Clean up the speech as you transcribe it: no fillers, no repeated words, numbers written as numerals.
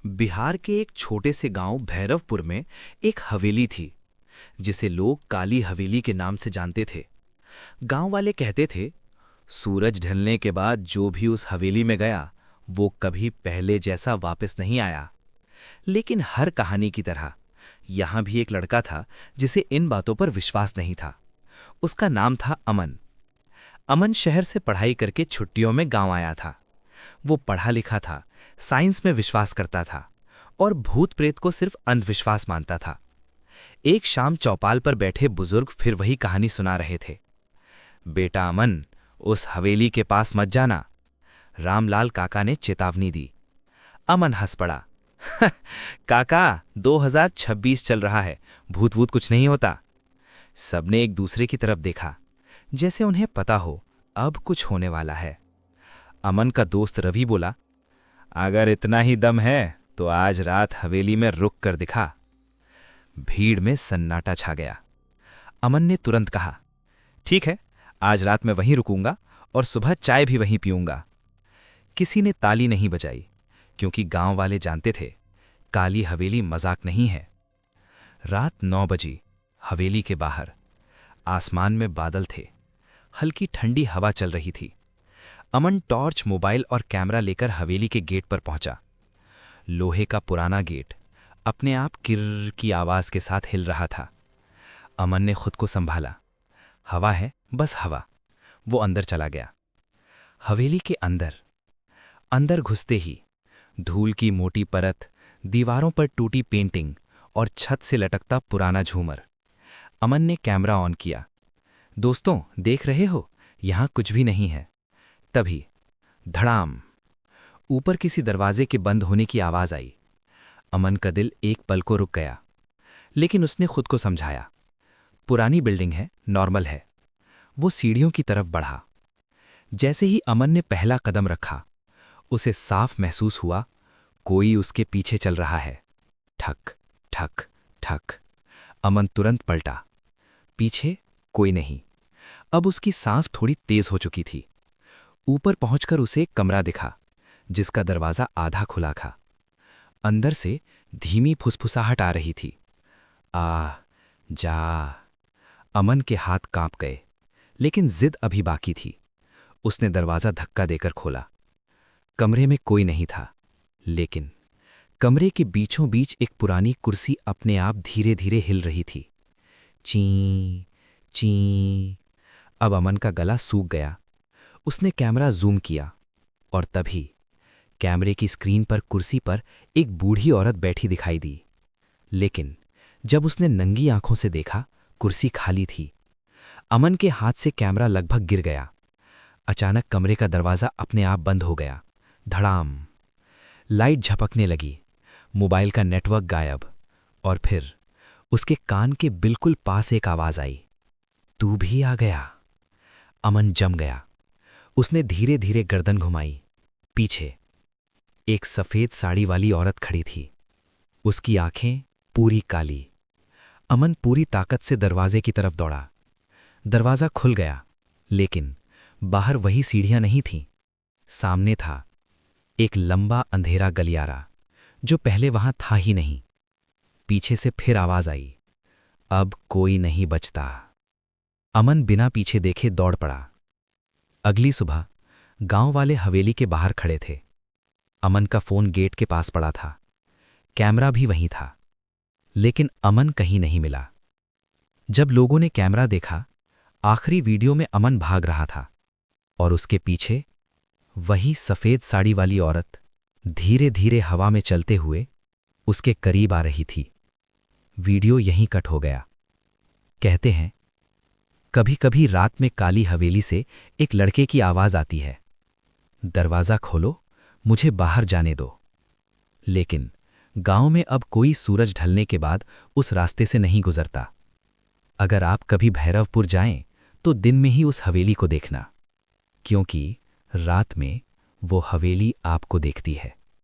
बिहार के एक छोटे से गांव भैरवपुर में एक हवेली थी जिसे लोग काली हवेली के नाम से जानते थे। गांव वाले कहते थे, सूरज ढलने के बाद जो भी उस हवेली में गया वो कभी पहले जैसा वापस नहीं आया। लेकिन हर कहानी की तरह यहां भी एक लड़का था जिसे इन बातों पर विश्वास नहीं था। उसका नाम था अमन। अमन शहर से पढ़ाई करके छुट्टियों में गांव आया था। वो पढ़ा लिखा था, साइंस में विश्वास करता था और भूत प्रेत को सिर्फ अंधविश्वास मानता था। एक शाम चौपाल पर बैठे बुजुर्ग फिर वही कहानी सुना रहे थे। बेटा अमन, उस हवेली के पास मत जाना, रामलाल काका ने चेतावनी दी। अमन हंस पड़ा। काका, 2026 चल रहा है, भूत वूत कुछ नहीं होता। सबने एक दूसरे की तरफ देखा, जैसे उन्हें पता हो अब कुछ होने वाला है। अमन का दोस्त रवि बोला, अगर इतना ही दम है तो आज रात हवेली में रुक कर दिखा। भीड़ में सन्नाटा छा गया। अमन ने तुरंत कहा, ठीक है, आज रात मैं वहीं रुकूंगा और सुबह चाय भी वहीं पीऊंगा। किसी ने ताली नहीं बजाई, क्योंकि गांव वाले जानते थे काली हवेली मजाक नहीं है। रात 9 बजी हवेली के बाहर आसमान में बादल थे, हल्की ठंडी हवा चल रही थी। अमन टॉर्च, मोबाइल और कैमरा लेकर हवेली के गेट पर पहुंचा। लोहे का पुराना गेट अपने आप किर्र की आवाज के साथ हिल रहा था। अमन ने खुद को संभाला। हवा है, बस हवा। वो अंदर चला गया। हवेली के अंदर घुसते ही धूल की मोटी परत, दीवारों पर टूटी पेंटिंग और छत से लटकता पुराना झूमर। अमन ने कैमरा ऑन किया। दोस्तों, देख रहे हो, यहां कुछ भी नहीं है। तभी धड़ाम, ऊपर किसी दरवाजे के बंद होने की आवाज आई। अमन का दिल एक पल को रुक गया, लेकिन उसने खुद को समझाया, पुरानी बिल्डिंग है, नॉर्मल है। वो सीढ़ियों की तरफ बढ़ा। जैसे ही अमन ने पहला कदम रखा, उसे साफ महसूस हुआ कोई उसके पीछे चल रहा है। ठक ठक ठक। अमन तुरंत पलटा। पीछे कोई नहीं। अब उसकी सांस थोड़ी तेज हो चुकी थी। ऊपर पहुंचकर उसे एक कमरा दिखा, जिसका दरवाजा आधा खुला था। अंदर से धीमी फुसफुसाहट आ रही थी। आ जा। अमन के हाथ कांप गए, लेकिन जिद अभी बाकी थी। उसने दरवाजा धक्का देकर खोला। कमरे में कोई नहीं था, लेकिन कमरे के बीचों बीच एक पुरानी कुर्सी अपने आप धीरे धीरे हिल रही थी। ची ची। अब अमन का गला सूख गया। उसने कैमरा जूम किया और तभी कैमरे की स्क्रीन पर कुर्सी पर एक बूढ़ी औरत बैठी दिखाई दी। लेकिन जब उसने नंगी आंखों से देखा, कुर्सी खाली थी। अमन के हाथ से कैमरा लगभग गिर गया। अचानक कमरे का दरवाजा अपने आप बंद हो गया। धड़ाम। लाइट झपकने लगी, मोबाइल का नेटवर्क गायब। और फिर उसके कान के बिल्कुल पास एक आवाज आई, तू भी आ गया। अमन जम गया। उसने धीरे धीरे गर्दन घुमाई। पीछे एक सफेद साड़ी वाली औरत खड़ी थी, उसकी आंखें पूरी काली। अमन पूरी ताकत से दरवाजे की तरफ दौड़ा। दरवाजा खुल गया, लेकिन बाहर वही सीढ़ियां नहीं थीं। सामने था एक लंबा अंधेरा गलियारा, जो पहले वहां था ही नहीं। पीछे से फिर आवाज आई, अब कोई नहीं बचता। अमन बिना पीछे देखे दौड़ पड़ा। अगली सुबह गांव वाले हवेली के बाहर खड़े थे। अमन का फोन गेट के पास पड़ा था, कैमरा भी वहीं था, लेकिन अमन कहीं नहीं मिला। जब लोगों ने कैमरा देखा, आखिरी वीडियो में अमन भाग रहा था और उसके पीछे वही सफेद साड़ी वाली औरत धीरे धीरे हवा में चलते हुए उसके करीब आ रही थी। वीडियो यहीं कट हो गया। कहते हैं, कभी कभी रात में काली हवेली से एक लड़के की आवाज आती है, दरवाजा खोलो, मुझे बाहर जाने दो। लेकिन गांव में अब कोई सूरज ढलने के बाद उस रास्ते से नहीं गुजरता। अगर आप कभी भैरवपुर जाएं, तो दिन में ही उस हवेली को देखना, क्योंकि रात में वो हवेली आपको देखती है।